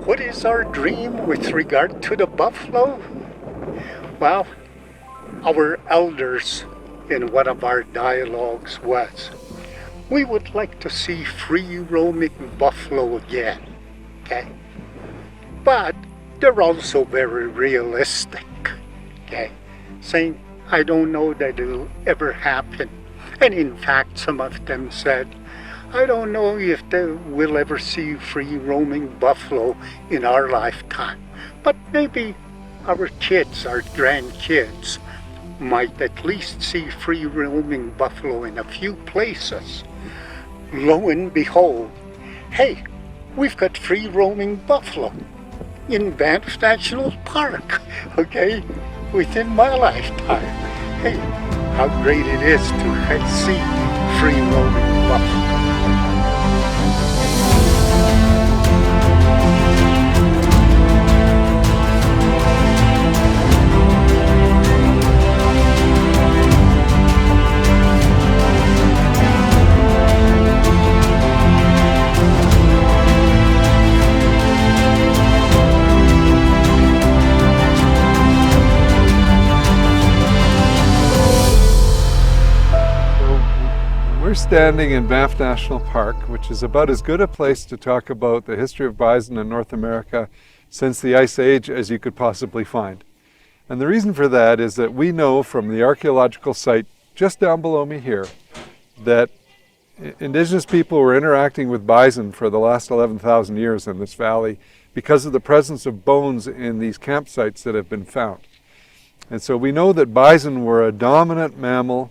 What is our dream with regard to the buffalo? Well, our elders in one of our dialogues was, we would like to see free roaming buffalo again, okay? But they're also very realistic, okay? Saying, I don't know that it'll ever happen. And in fact, some of them said, I don't know if we'll ever see free roaming buffalo in our lifetime. But maybe our kids, our grandkids, might at least see free roaming buffalo in a few places. Lo and behold, hey, we've got free roaming buffalo in Banff National Park, okay, within my lifetime. Hey, how great it is to see free roaming buffalo. We're standing in Banff National Park, which is about as good a place to talk about the history of bison in North America since the Ice Age as you could possibly find. And the reason for that is that we know from the archaeological site just down below me here that Indigenous people were interacting with bison for the last 11,000 years in this valley because of the presence of bones in these campsites that have been found. And so we know that bison were a dominant mammal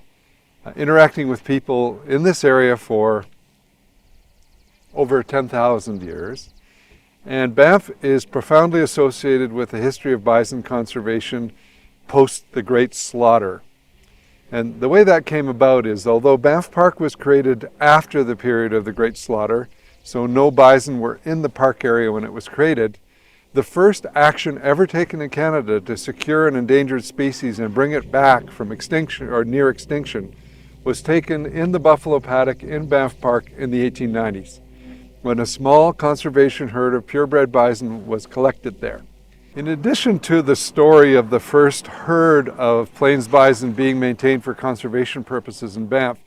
interacting with people in this area for over 10,000 years. And Banff is profoundly associated with the history of bison conservation post the Great Slaughter. And the way that came about is, although Banff Park was created after the period of the Great Slaughter, so no bison were in the park area when it was created, the first action ever taken in Canada to secure an endangered species and bring it back from extinction or near extinction was taken in the buffalo paddock in Banff Park in the 1890s, when a small conservation herd of purebred bison was collected there. In addition to the story of the first herd of plains bison being maintained for conservation purposes in Banff,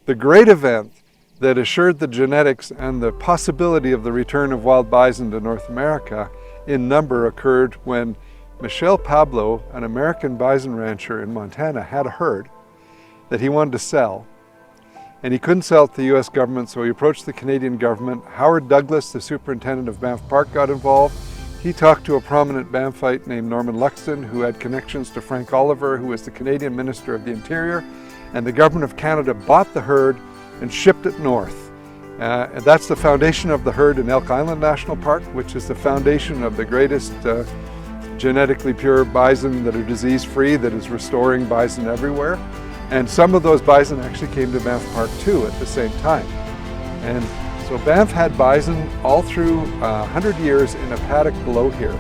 the great event that assured the genetics and the possibility of the return of wild bison to North America in number occurred when Michel Pablo, an American bison rancher in Montana, had a herd that he wanted to sell, and he couldn't sell it to the US government, so he approached the Canadian government. Howard Douglas, the superintendent of Banff Park, got involved. He talked to a prominent Banffite named Norman Luxton, who had connections to Frank Oliver, who was the Canadian Minister of the Interior, and the government of Canada bought the herd and shipped it north. And that's the foundation of the herd in Elk Island National Park, which is the foundation of the greatest genetically pure bison that are disease-free, that is restoring bison everywhere. And some of those bison actually came to Banff Park too at the same time. And so Banff had bison all through 100 years in a paddock below here.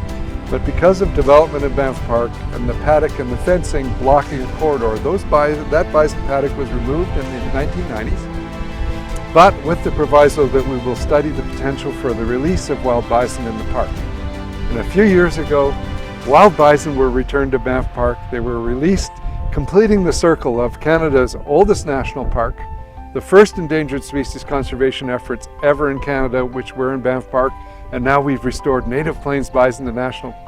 But because of development in Banff Park and the paddock and the fencing blocking a corridor, that bison paddock was removed in the 1990s. But with the proviso that we will study the potential for the release of wild bison in the park. And a few years ago, wild bison were returned to Banff Park. They were released, completing the circle of Canada's oldest national park, the first endangered species conservation efforts ever in Canada, which were in Banff Park, and now we've restored native plains bison to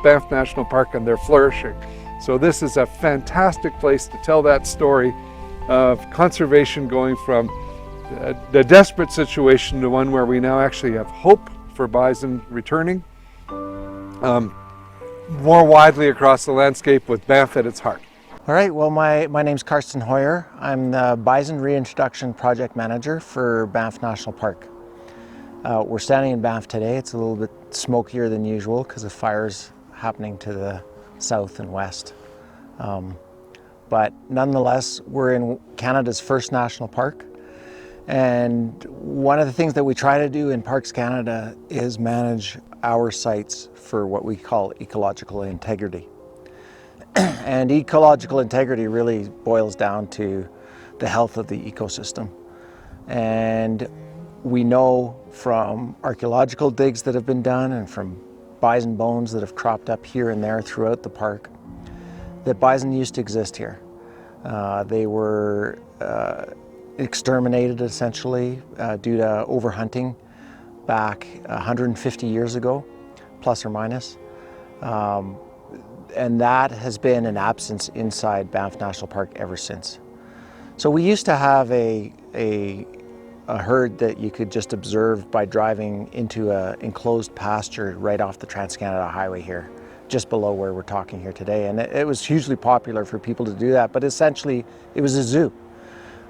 Banff National Park, and they're flourishing. So this is a fantastic place to tell that story of conservation going from the desperate situation to one where we now actually have hope for bison returning more widely across the landscape with Banff at its heart. All right, well, my name's Karsten Hoyer. I'm the Bison Reintroduction Project Manager for Banff National Park. We're standing in Banff today. It's a little bit smokier than usual because of fires happening to the south and west. But nonetheless, we're in Canada's first national park. And one of the things that we try to do in Parks Canada is manage our sites for what we call ecological integrity. And ecological integrity really boils down to the health of the ecosystem. And we know from archaeological digs that have been done and from bison bones that have cropped up here and there throughout the park, that bison used to exist here. They were exterminated essentially due to overhunting back 150 years ago, plus or minus. And that has been an absence inside Banff National Park ever since. So we used to have a herd that you could just observe by driving into an enclosed pasture right off the Trans-Canada Highway here, just below where we're talking here today. And it was hugely popular for people to do that, but essentially it was a zoo.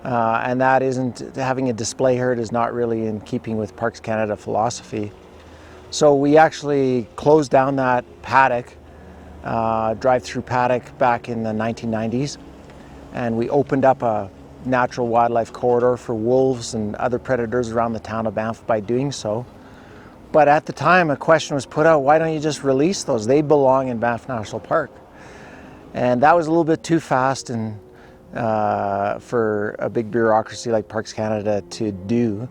And that isn't, having a display herd is not really in keeping with Parks Canada philosophy. So we actually closed down that paddock, drive-through paddock back in the 1990s, and we opened up a natural wildlife corridor for wolves and other predators around the town of Banff by doing so. But at the time a question was put out, why don't you just release those? They belong in Banff National Park. And that was a little bit too fast and for a big bureaucracy like Parks Canada to do,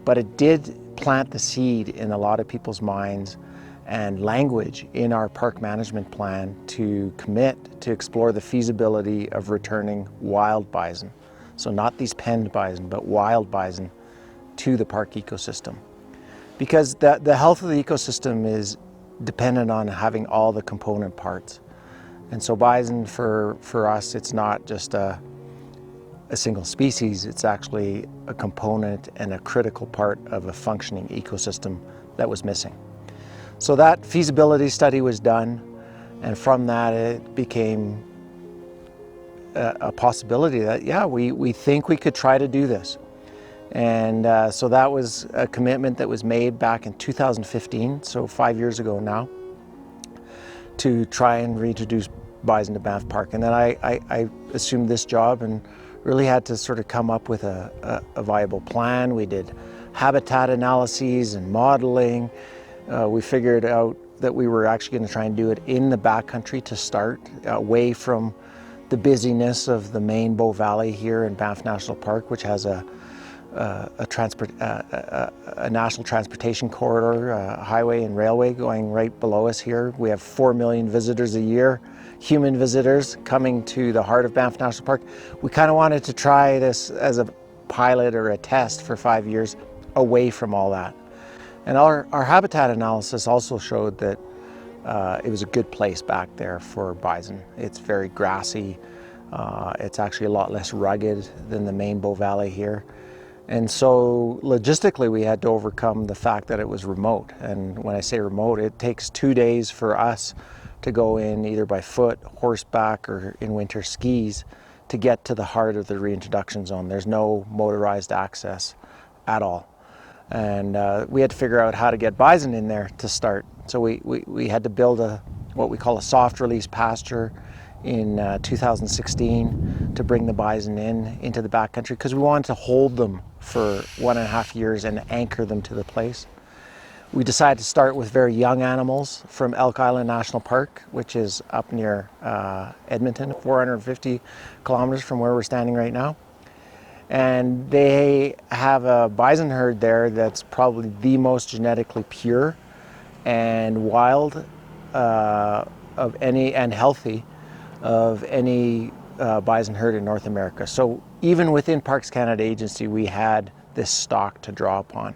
but it did plant the seed in a lot of people's minds and language in our park management plan to commit to explore the feasibility of returning wild bison. So not these penned bison, but wild bison to the park ecosystem. Because the health of the ecosystem is dependent on having all the component parts. And so bison for us, it's not just a single species, it's actually a component and a critical part of a functioning ecosystem that was missing. So that feasibility study was done, and from that it became a possibility that, yeah, we think we could try to do this. And so that was a commitment that was made back in 2015, so 5 years ago now, to try and reintroduce bison to Banff Park. And then I assumed this job and really had to sort of come up with a viable plan. We did habitat analyses and modeling. We figured out that we were actually going to try and do it in the backcountry to start, away from the busyness of the main Bow Valley here in Banff National Park, which has a national transportation corridor, highway and railway going right below us here. We have 4 million visitors a year, human visitors coming to the heart of Banff National Park. We kind of wanted to try this as a pilot or a test for 5 years away from all that. And our habitat analysis also showed that it was a good place back there for bison. It's very grassy. It's actually a lot less rugged than the main Bow Valley here. And so logistically we had to overcome the fact that it was remote. And when I say remote, it takes 2 days for us to go in either by foot, horseback, or in winter skis to get to the heart of the reintroduction zone. There's no motorized access at all. And we had to figure out how to get bison in there to start. So we had to build what we call a soft release pasture in 2016 to bring the bison into the backcountry, because we wanted to hold them for 1.5 years and anchor them to the place. We decided to start with very young animals from Elk Island National Park, which is up near Edmonton, 450 kilometers from where we're standing right now. And they have a bison herd there that's probably the most genetically pure and wild of any, and healthy of any bison herd in North America. So even within Parks Canada Agency, we had this stock to draw upon.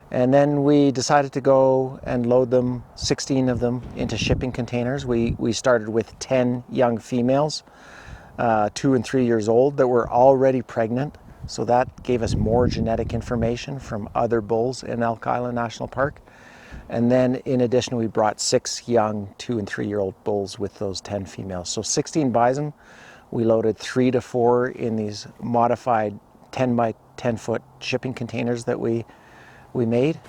And then we decided to go and load them, 16 of them, into shipping containers. We started with 10 young females, 2 and 3 years old, that were already pregnant. So that gave us more genetic information from other bulls in Elk Island National Park. And then in addition, we brought 6 young 2 and 3 year old bulls with those 10 females. So 16 bison. We loaded 3 to 4 in these modified 10 by 10 foot shipping containers that we made.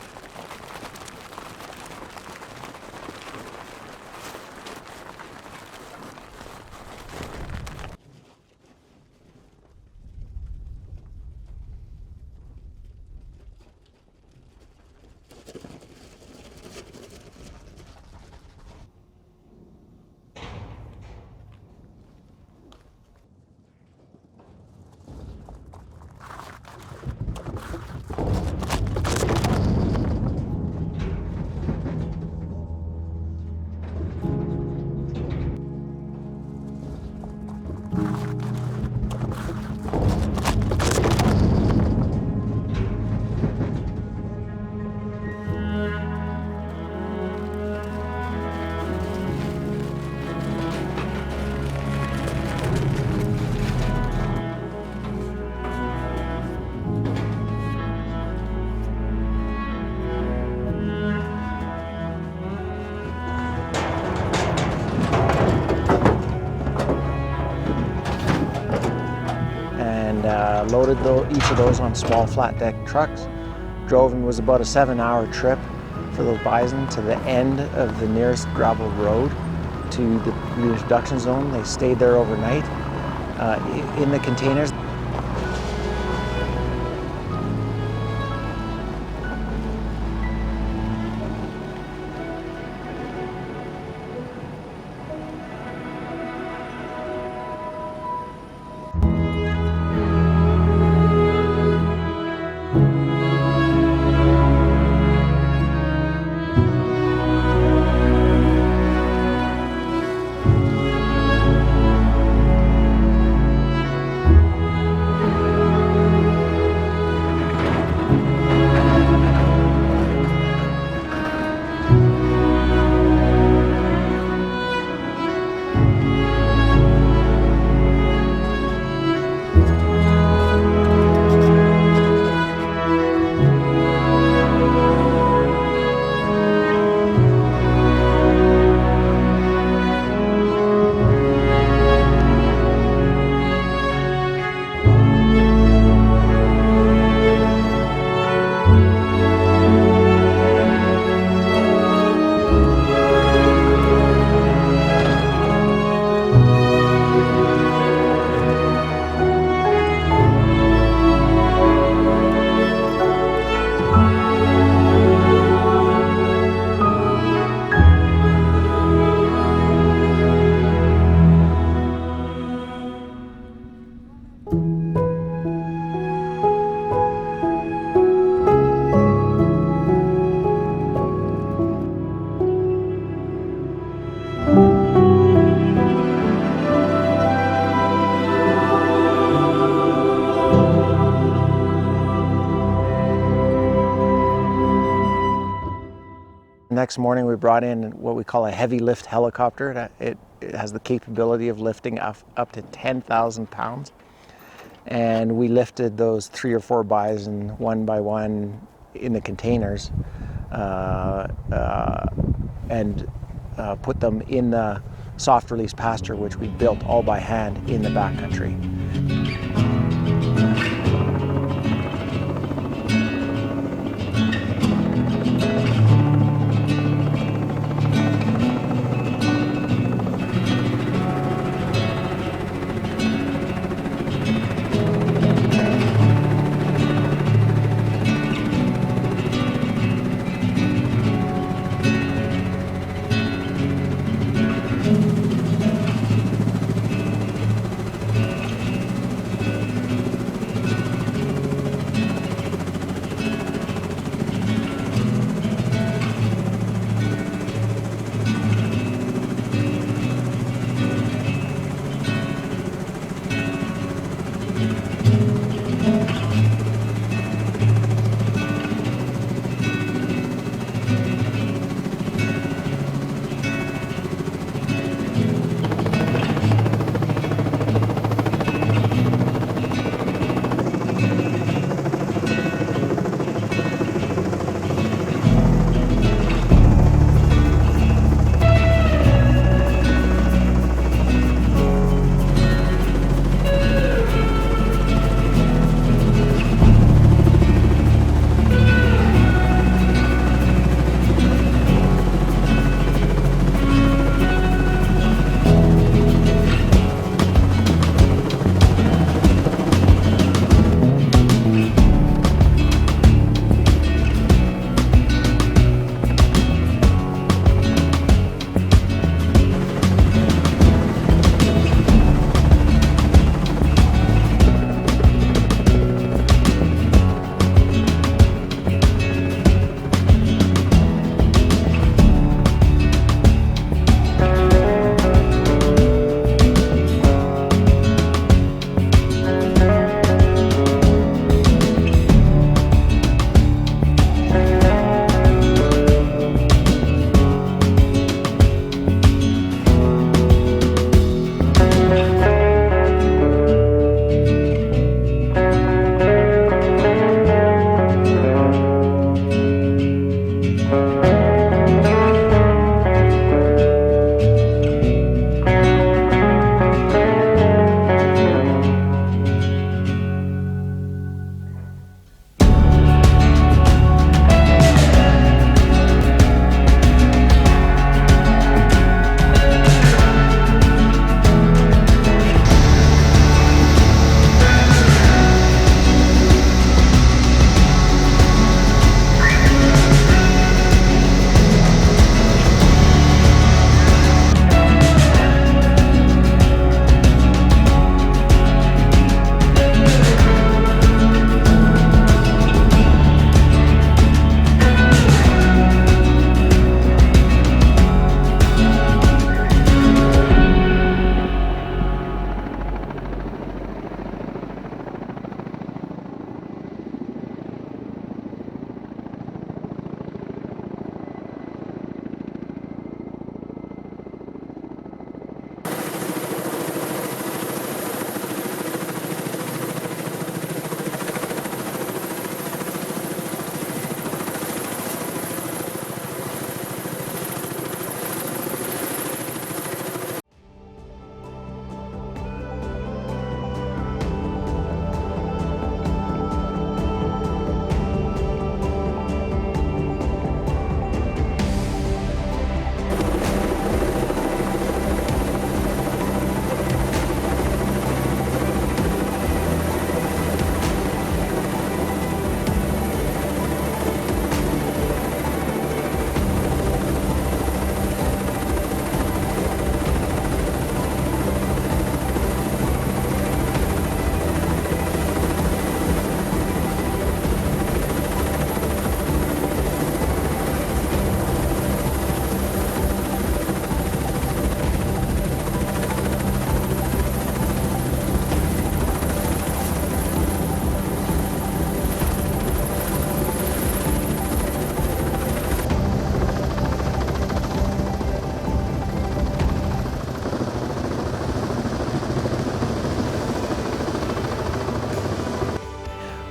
Loaded each of those on small flat deck trucks. Drove, and was about a 7-hour trip for those bison to the end of the nearest gravel road to the reintroduction zone. They stayed there overnight in the containers. Next morning we brought in what we call a heavy lift helicopter. It has the capability of lifting up to 10,000 pounds. And we lifted those 3 or 4 bison one by one in the containers and put them in the soft release pasture, which we built all by hand in the backcountry.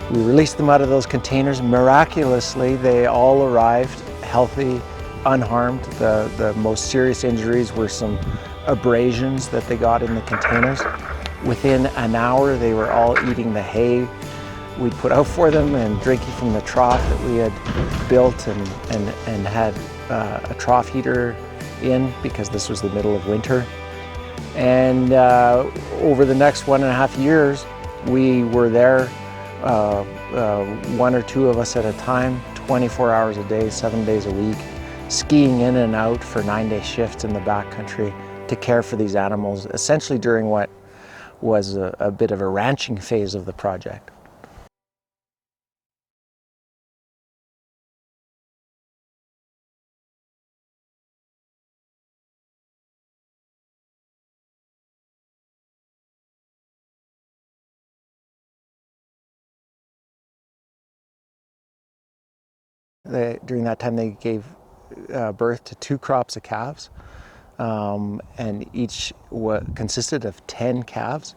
We released them out of those containers. Miraculously, they all arrived healthy, unharmed. The most serious injuries were some abrasions that they got in the containers. Within an hour, they were all eating the hay we'd put out for them and drinking from the trough that we had built and had a trough heater in because this was the middle of winter. And over the next 1.5 years, we were there, one or two of us at a time, 24 hours a day, 7 days a week, skiing in and out for 9-day shifts in the backcountry to care for these animals, essentially during what was a bit of a ranching phase of the project. During that time, they gave birth to 2 crops of calves, and each consisted of 10 calves.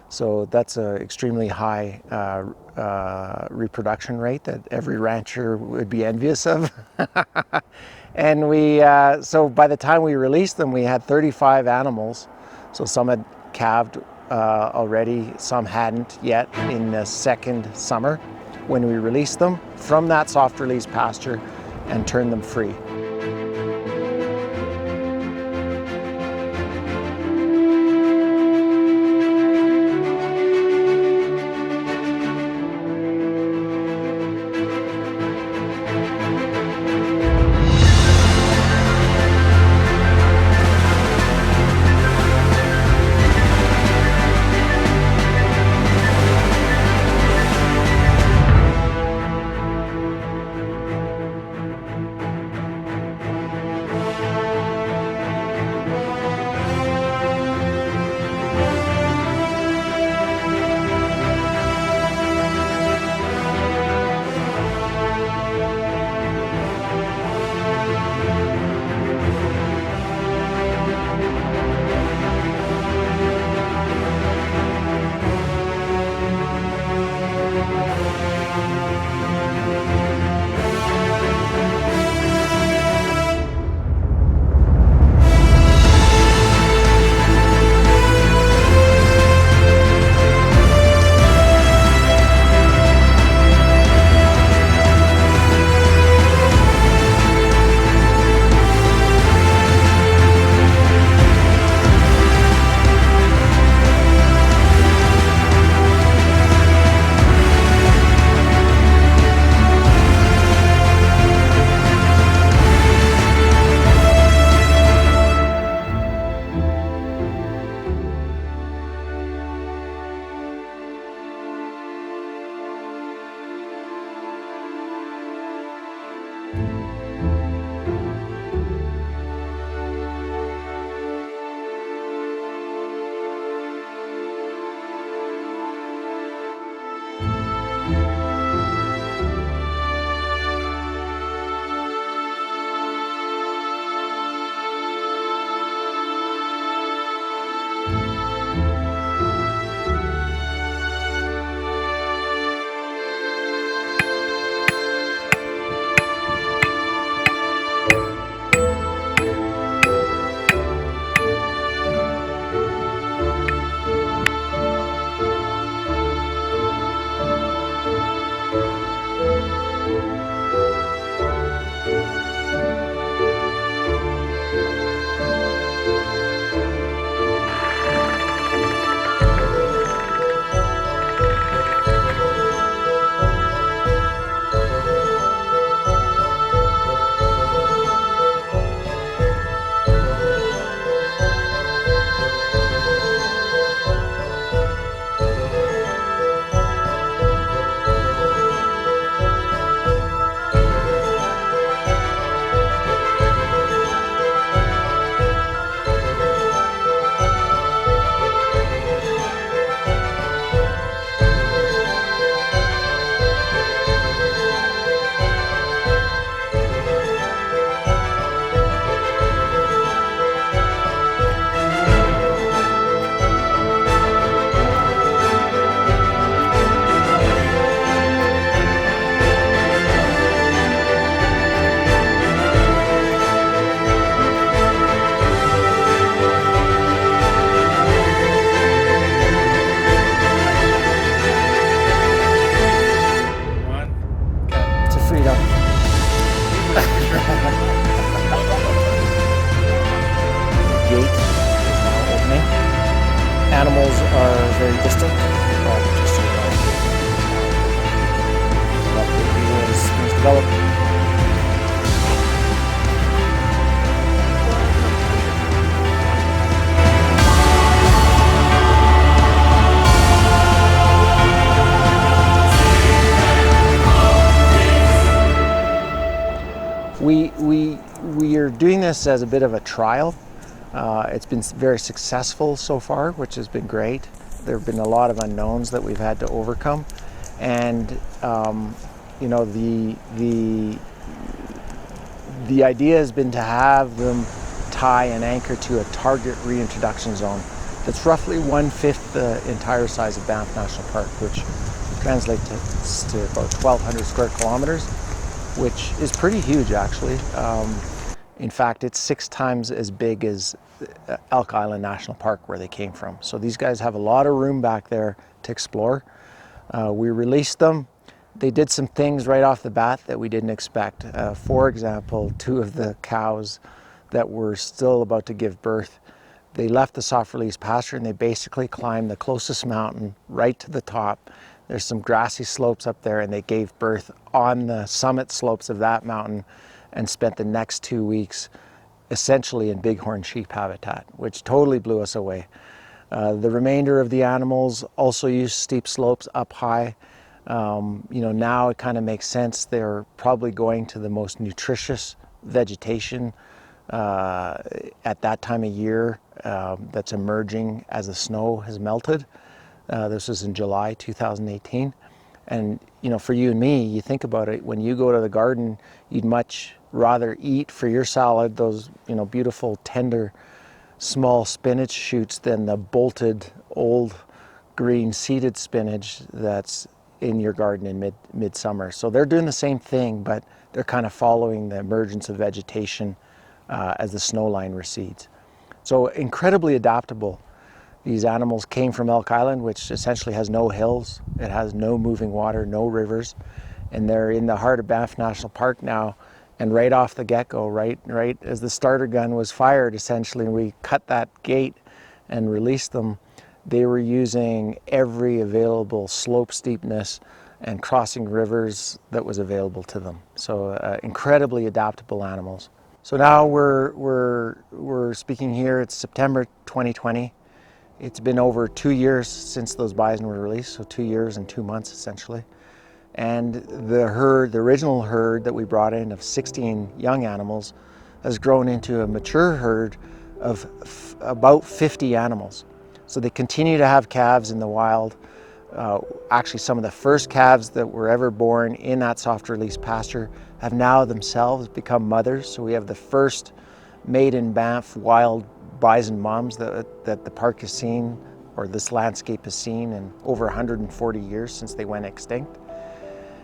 So that's an extremely high reproduction rate that every rancher would be envious of. And so by the time we released them, we had 35 animals. So some had calved already, some hadn't yet in the second summer when we released them from that soft release pasture and turned them free. animals are very distant, but just so you know, we'll update you as things develop. We are doing this as a bit of a trial. It's been very successful so far, which has been great. There have been a lot of unknowns that we've had to overcome, and you know, the idea has been to have them tie and anchor to a target reintroduction zone that's roughly 1/5 the entire size of Banff National Park, which translates to about 1,200 square kilometers, which is pretty huge actually. In fact, it's 6 times as big as Elk Island National Park where they came from. So these guys have a lot of room back there to explore. We released them. They did some things right off the bat that we didn't expect. For example, 2 of the cows that were still about to give birth, they left the soft release pasture and they basically climbed the closest mountain right to the top. There's some grassy slopes up there, and they gave birth on the summit slopes of that mountain and spent the next 2 weeks essentially in bighorn sheep habitat, which totally blew us away. The remainder of the animals also use steep slopes up high. You know, now it kind of makes sense. They're probably going to the most nutritious vegetation at that time of year that's emerging as the snow has melted. This was in July 2018. And, you know, for you and me, you think about it, when you go to the garden, you'd much rather eat for your salad those, you know, beautiful, tender, small spinach shoots than the bolted, old, green, seeded spinach that's in your garden in midsummer. So they're doing the same thing, but they're kind of following the emergence of vegetation as the snow line recedes. So incredibly adaptable. These animals came from Elk Island, which essentially has no hills. It has no moving water, no rivers. And they're in the heart of Banff National Park now. And right off the get-go, right as the starter gun was fired, essentially, and we cut that gate and released them, they were using every available slope steepness and crossing rivers that was available to them. So incredibly adaptable animals. So now we're speaking here, it's September 2020. It's been over 2 years since those bison were released, so 2 years and 2 months essentially. And the original herd that we brought in of 16 young animals has grown into a mature herd of about 50 animals. So they continue to have calves in the wild. Actually, some of the first calves that were ever born in that soft release pasture have now themselves become mothers. So we have the first made in Banff wild bison moms that the park has seen, or this landscape has seen, in over 140 years since they went extinct.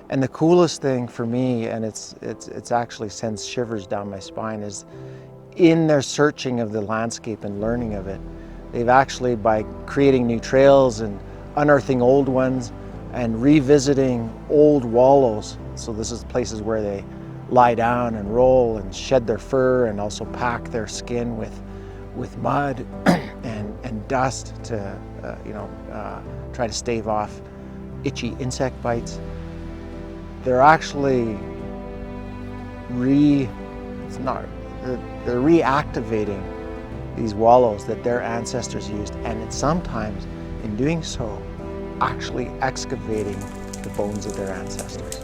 And the coolest thing for me, and it's actually sends shivers down my spine, is in their searching of the landscape and learning of it, they've actually, by creating new trails and unearthing old ones and revisiting old wallows, so this is places where they lie down and roll and shed their fur and also pack their skin with mud and dust to try to stave off itchy insect bites. They're actually they're reactivating these wallows that their ancestors used, and sometimes in doing so actually excavating the bones of their ancestors.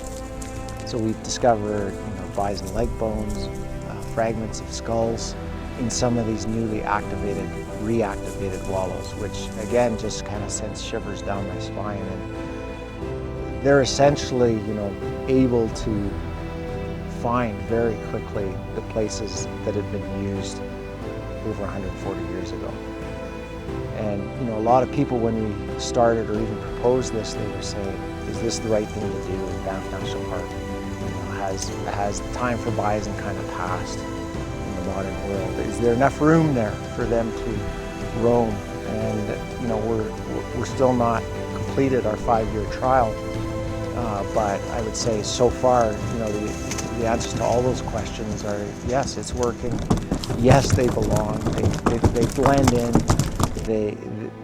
So we've discovered bison leg bones, fragments of skulls in some of these newly reactivated wallows, which again just kind of sends shivers down my spine. And they're essentially able to find very quickly the places that had been used over 140 years ago. And a lot of people, when we started or even proposed this, they were saying, is this the right thing to do in Banff National Park? Has the time for bison kind of passed in the modern world? Is there enough room there for them to roam? And we're still not completed our 5-year trial, but I would say so far, the answers to all those questions are yes, it's working. Yes, they belong. They blend in.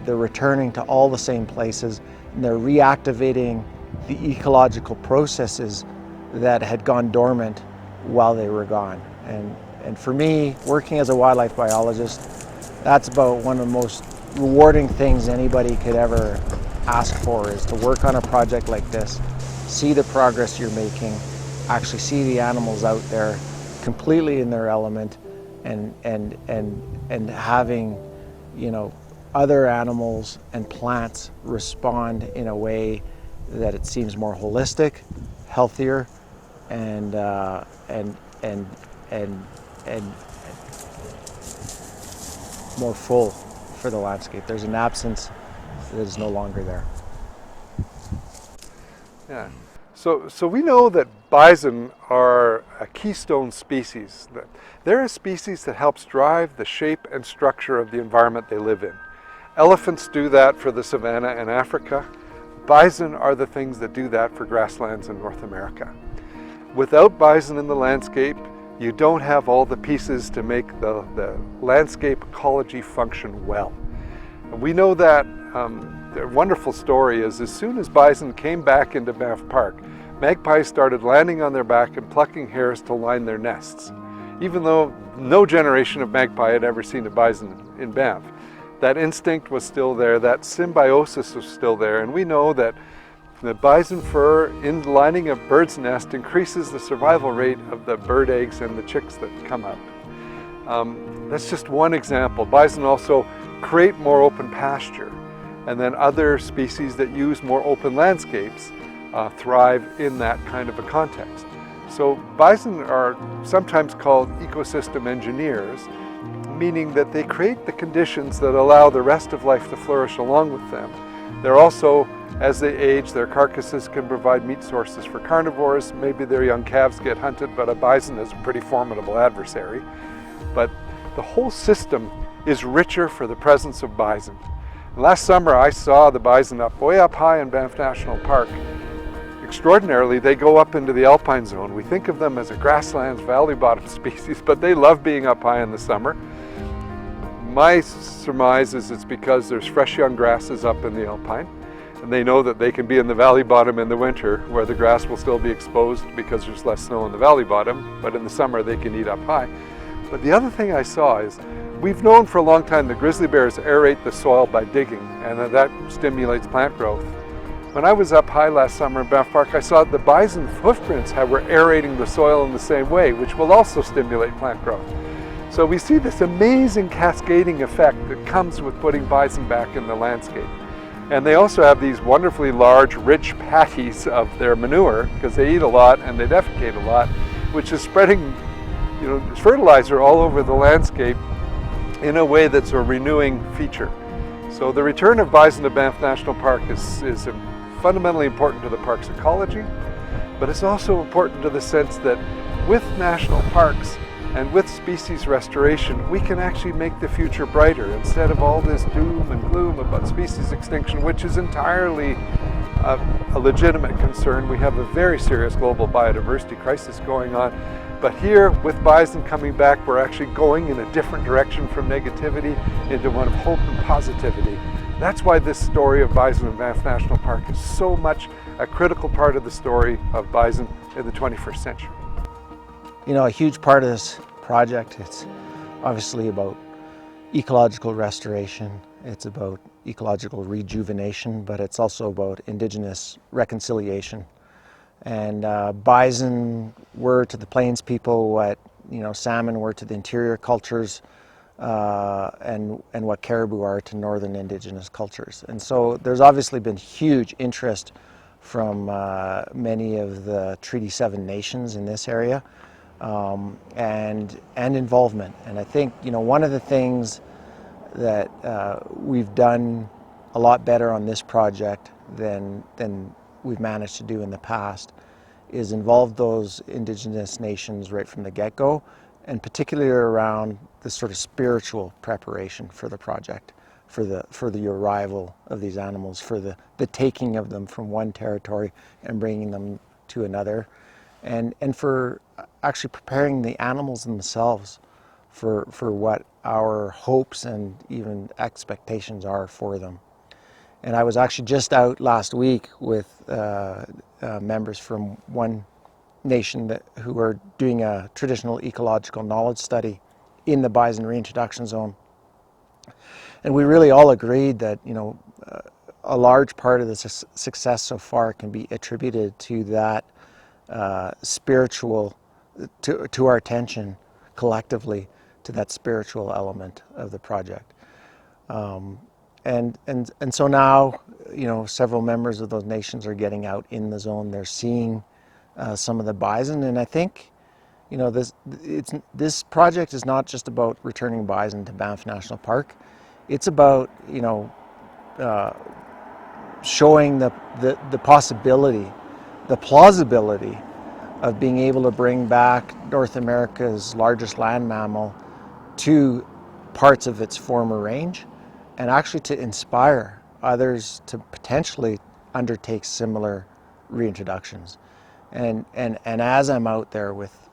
they're returning to all the same places, and they're reactivating the ecological processes that had gone dormant while they were gone. And for me, working as a wildlife biologist, that's about one of the most rewarding things anybody could ever ask for, is to work on a project like this, see the progress you're making, actually see the animals out there completely in their element, and having, you know, other animals and plants respond in a way that it seems more holistic, healthier, and more full for the landscape. There's an absence that is no longer there. Yeah. So we know that bison are a keystone species. They're a species that helps drive the shape and structure of the environment they live in. Elephants do that for the savanna in Africa. Bison are the things that do that for grasslands in North America. Without bison in the landscape, you don't have all the pieces to make the landscape ecology function well. And we know that the wonderful story is, as soon as bison came back into Banff Park, magpies started landing on their back and plucking hairs to line their nests. Even though no generation of magpie had ever seen a bison in Banff, that instinct was still there, that symbiosis was still there, and we know that the bison fur in lining a bird's nest increases the survival rate of the bird eggs and the chicks that come out. That's just one example. Bison also create more open pasture, and then other species that use more open landscapes thrive in that kind of a context. So bison are sometimes called ecosystem engineers, meaning that they create the conditions that allow the rest of life to flourish along with them. They're also, as they age, their carcasses can provide meat sources for carnivores. Maybe their young calves get hunted, but a bison is a pretty formidable adversary. But the whole system is richer for the presence of bison. Last summer I saw the bison way up high in Banff National Park. Extraordinarily, they go up into the alpine zone. We think of them as a grasslands, valley bottom species, but they love being up high in the summer. My surmise is it's because there's fresh young grasses up in the alpine, and they know that they can be in the valley bottom in the winter where the grass will still be exposed because there's less snow in the valley bottom, but in the summer they can eat up high. But the other thing I saw is, we've known for a long time that grizzly bears aerate the soil by digging, and that stimulates plant growth. When I was up high last summer in Banff Park, I saw the bison hoofprints were aerating the soil in the same way, which will also stimulate plant growth. So we see this amazing cascading effect that comes with putting bison back in the landscape. And they also have these wonderfully large, rich patties of their manure, because they eat a lot and they defecate a lot, which is spreading, fertilizer all over the landscape in a way that's a renewing feature. So the return of bison to Banff National Park is fundamentally important to the park's ecology, but it's also important to the sense that with national parks and with species restoration, we can actually make the future brighter instead of all this doom and gloom about species extinction, which is entirely a legitimate concern. We have a very serious global biodiversity crisis going on. But here, with bison coming back, we're actually going in a different direction from negativity into one of hope and positivity. That's why this story of bison in Banff National Park is so much a critical part of the story of bison in the 21st century. You know, a huge part of this project, it's obviously about ecological restoration, it's about ecological rejuvenation, but it's also about Indigenous reconciliation. And bison were to the Plains people what salmon were to the interior cultures, and what caribou are to northern Indigenous cultures. And so there's obviously been huge interest from many of the Treaty 7 nations in this area, and involvement. And I think one of the things that we've done a lot better on this project than we've managed to do in the past is involve those Indigenous nations right from the get-go, and particularly around the sort of spiritual preparation for the project, for the arrival of these animals, for the taking of them from one territory and bringing them to another, and for actually preparing the animals themselves for what our hopes and even expectations are for them. And I was actually just out last week with members from one nation who are doing a traditional ecological knowledge study in the bison reintroduction zone. And we really all agreed that, a large part of the success so far can be attributed to that spiritual, to our attention collectively to that spiritual element of the project. And so now, several members of those nations are getting out in the zone. They're seeing some of the bison, and I think, this project is not just about returning bison to Banff National Park. It's about, showing the possibility, the plausibility of being able to bring back North America's largest land mammal to parts of its former range, and actually to inspire others to potentially undertake similar reintroductions. And as I'm out there with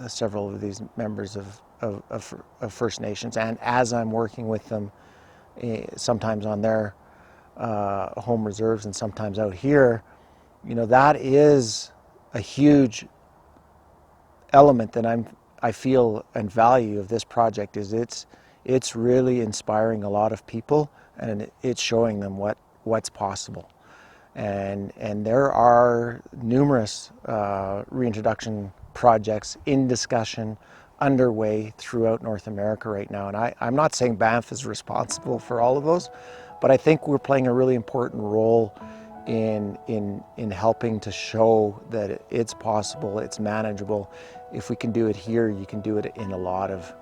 several of these members of First Nations, and as I'm working with them sometimes on their home reserves and sometimes out here, that is a huge element that I feel and value of this project. Is it's really inspiring a lot of people, and it's showing them what's possible. And there are numerous reintroduction projects in discussion, underway throughout North America right now. And I'm not saying Banff is responsible for all of those, but I think we're playing a really important role in helping to show that it's possible, it's manageable. If we can do it here, you can do it in a lot of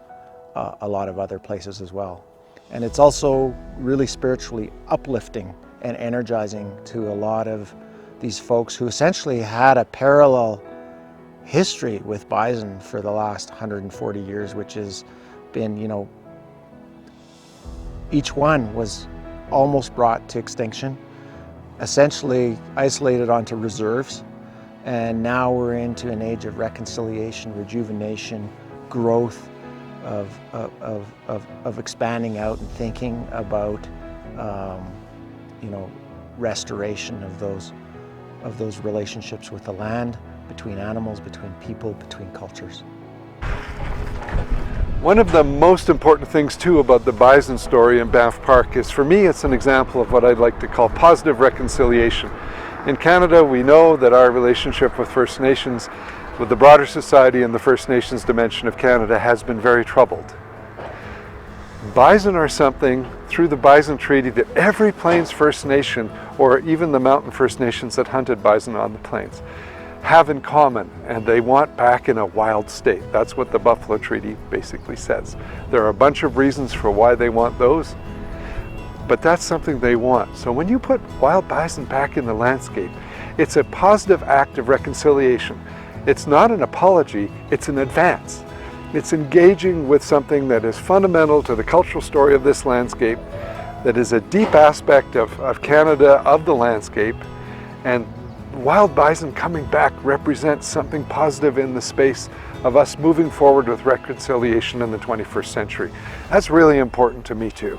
other places as well. And it's also really spiritually uplifting and energizing to a lot of these folks who essentially had a parallel history with bison for the last 140 years, which has been, each one was almost brought to extinction, essentially isolated onto reserves. And now we're into an age of reconciliation, rejuvenation, growth, of expanding out and thinking about, restoration of those relationships with the land, between animals, between people, between cultures. One of the most important things too about the bison story in Banff Park is, for me, it's an example of what I'd like to call positive reconciliation. In Canada, we know that our relationship with First Nations, with the broader society and the First Nations dimension of Canada, has been very troubled. Bison are something, through the Bison Treaty, that every Plains First Nation, or even the Mountain First Nations that hunted bison on the plains, have in common, and they want back in a wild state. That's what the Buffalo Treaty basically says. There are a bunch of reasons for why they want those, but that's something they want. So when you put wild bison back in the landscape, it's a positive act of reconciliation. It's not an apology, it's an advance. It's engaging with something that is fundamental to the cultural story of this landscape, that is a deep aspect of Canada, of the landscape, and wild bison coming back represents something positive in the space of us moving forward with reconciliation in the 21st century. That's really important to me too.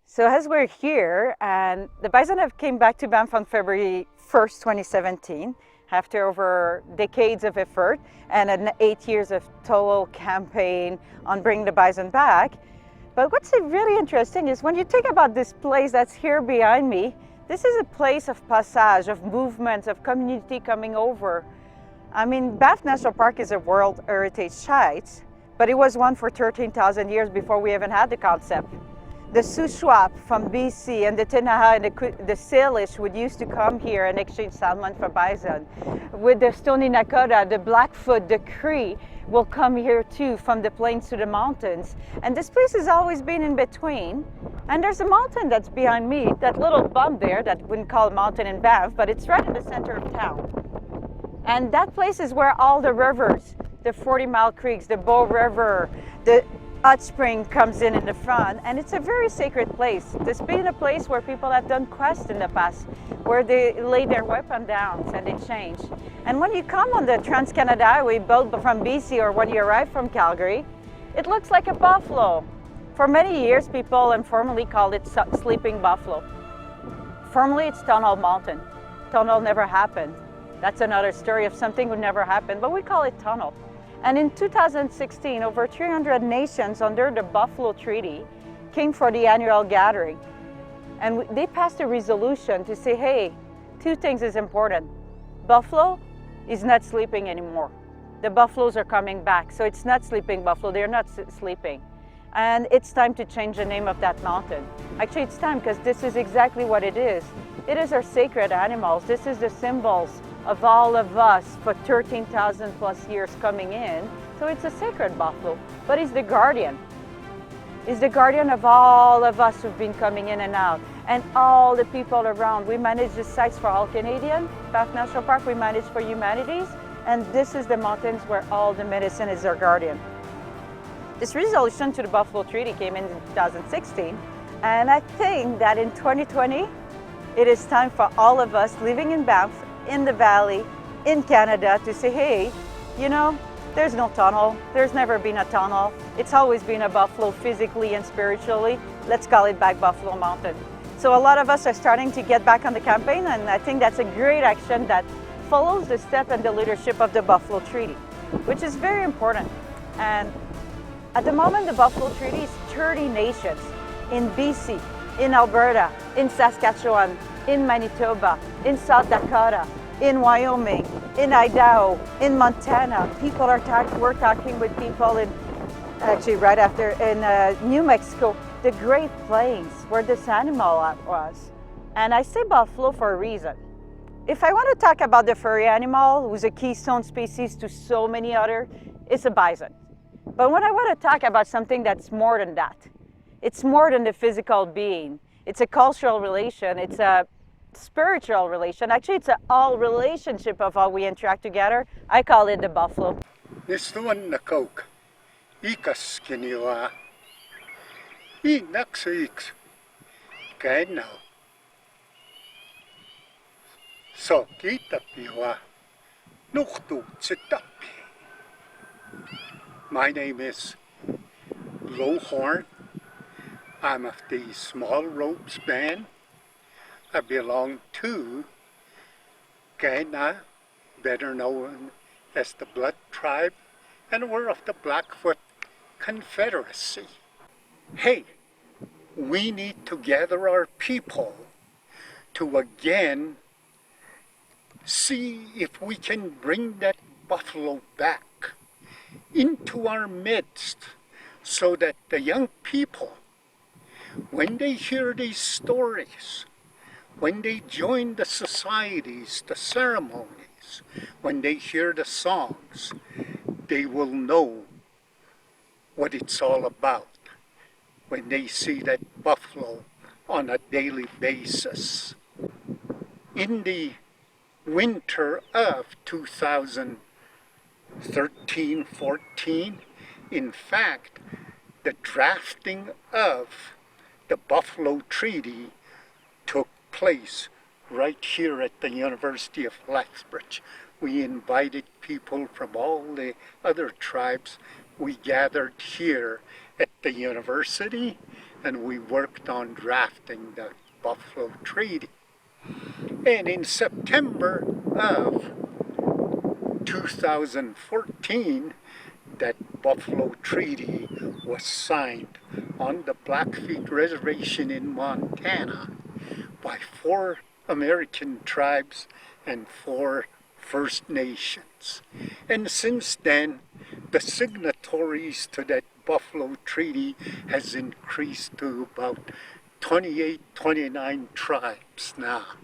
So as we're here, and the bison have came back to Banff on February 1st, 2017, after over decades of effort and 8 years of total campaign on bringing the bison back. But what's really interesting is when you think about this place that's here behind me, this is a place of passage, of movement, of community coming over. I mean, Banff National Park is a World Heritage Site, but it was one for 13,000 years before we even had the concept. The Shuswap from BC and the Tenaha and the Salish would used to come here and exchange salmon for bison. With the Stony Nakota, the Blackfoot, the Cree will come here too, from the plains to the mountains. And this place has always been in between. And there's a mountain that's behind me, that little bump there that we wouldn't call a mountain in Banff, but it's right in the center of town. And that place is where all the rivers, the 40 Mile Creeks, the Bow River, the hot spring comes in the front, and it's a very sacred place. This being a place where people have done quests in the past, where they lay their weapon down and they change. And when you come on the Trans-Canada Highway built from BC, or when you arrive from Calgary, it looks like a buffalo. For many years, people informally called it Sleeping Buffalo. Formally, it's Tunnel Mountain. Tunnel never happened. That's another story of something that never happened, but we call it Tunnel. And in 2016, over 300 nations under the Buffalo Treaty came for the annual gathering. And they passed a resolution to say, hey, two things is important. Buffalo is not sleeping anymore. The buffaloes are coming back. So it's not Sleeping Buffalo, they're not sleeping. And it's time to change the name of that mountain. Actually, it's time, because this is exactly what it is. It is our sacred animals. This is the symbols of all of us for 13,000 plus years coming in. So it's a sacred buffalo, but he's the guardian. He's the guardian of all of us who've been coming in and out, and all the people around. We manage the sites for all Canadian. Banff National Park, we manage for humanities, and this is the mountains where all the medicine is our guardian. This resolution to the Buffalo Treaty came in 2016, and I think that in 2020, it is time for all of us living in Banff, in the valley, in Canada, to say, hey, you know, there's no tunnel. There's never been a tunnel. It's always been a buffalo physically and spiritually. Let's call it back Buffalo Mountain. So a lot of us are starting to get back on the campaign, and I think that's a great action that follows the step and the leadership of the Buffalo Treaty, which is very important. And at the moment, the Buffalo Treaty is 30 nations in BC, in Alberta, in Saskatchewan, in Manitoba, in South Dakota, in Wyoming, in Idaho, in Montana. We're talking with people in, actually right after, in New Mexico, the Great Plains, where this animal was. And I say buffalo for a reason. If I want to talk about the furry animal, who's a keystone species to so many other, it's a bison. But when I want to talk about something that's more than that, it's more than the physical being. It's a cultural relation, it's a spiritual relation. Actually, it's an all relationship of how we interact together. I call it the buffalo. Nistuan na coke. Ikas kiniwa. I naksix. Kain now. So kita piwa. Nuktu tsitapi. My name is Lowhorn. I'm of the Small Ropes Band. I belong to Kaina, better known as the Blood Tribe, and we're of the Blackfoot Confederacy. Hey, we need to gather our people to again see if we can bring that buffalo back into our midst, so that the young people, when they hear these stories, when they join the societies, the ceremonies, when they hear the songs, they will know what it's all about when they see that buffalo on a daily basis. In the winter of 2013-14, in fact, the drafting of the Buffalo Treaty took place right here at the University of Lethbridge. We invited people from all the other tribes. We gathered here at the university, and we worked on drafting the Buffalo Treaty. And in September of 2014, that Buffalo Treaty was signed on the Blackfeet Reservation in Montana by 4 American tribes and 4 First Nations. And since then, the signatories to that Buffalo Treaty has increased to about 28, 29 tribes now.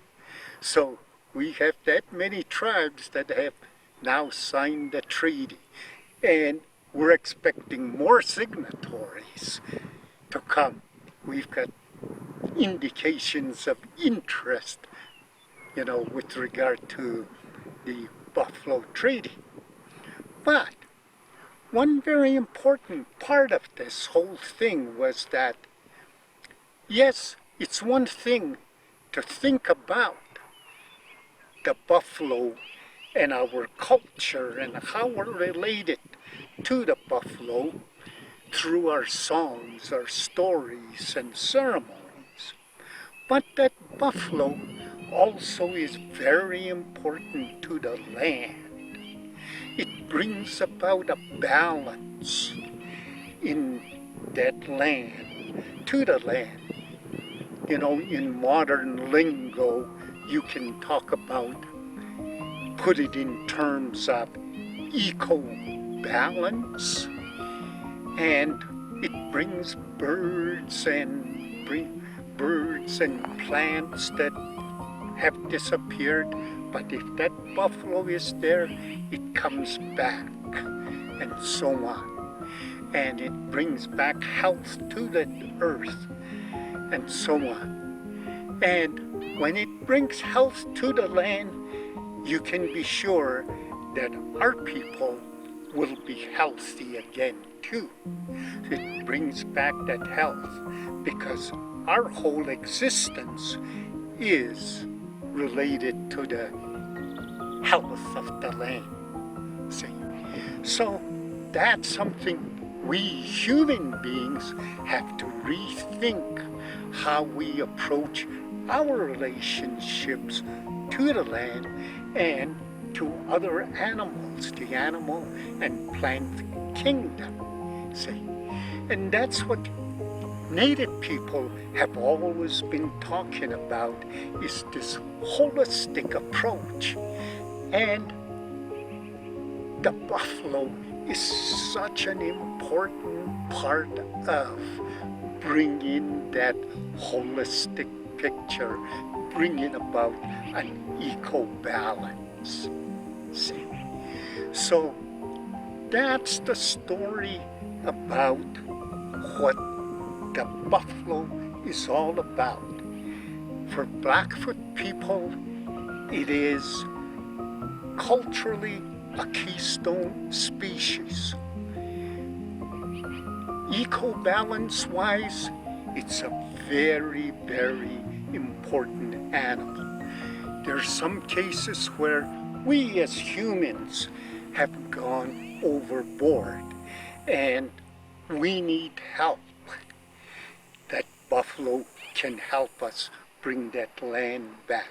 So we have that many tribes that have now signed the treaty. And we're expecting more signatories to come. We've got indications of interest, with regard to the Buffalo Treaty. But one very important part of this whole thing was that, yes, it's one thing to think about the buffalo and our culture and how we're related to the buffalo through our songs, our stories, and ceremonies. But that buffalo also is very important to the land. It brings about a balance in that land, to the land. You know, in modern lingo, you can talk about, put it in terms of eco-balance, and it brings birds and plants that have disappeared, but if that buffalo is there, it comes back, and so on. And it brings back health to the earth, and so on. And when it brings health to the land, you can be sure that our people will be healthy again too. It brings back that health because our whole existence is related to the health of the land. See? So that's something we human beings have to rethink, how we approach our relationships to the land and to other animals, the animal and plant kingdom. See? And that's what Native people have always been talking about, is this holistic approach. And the buffalo is such an important part of bringing that holistic picture, bringing about an eco-balance. See? So that's the story about what the buffalo is all about. For Blackfoot people, it is culturally a keystone species. Eco-balance wise, it's a very, very important animal. There's some cases where we as humans have gone overboard and we need help. That buffalo can help us bring that land back.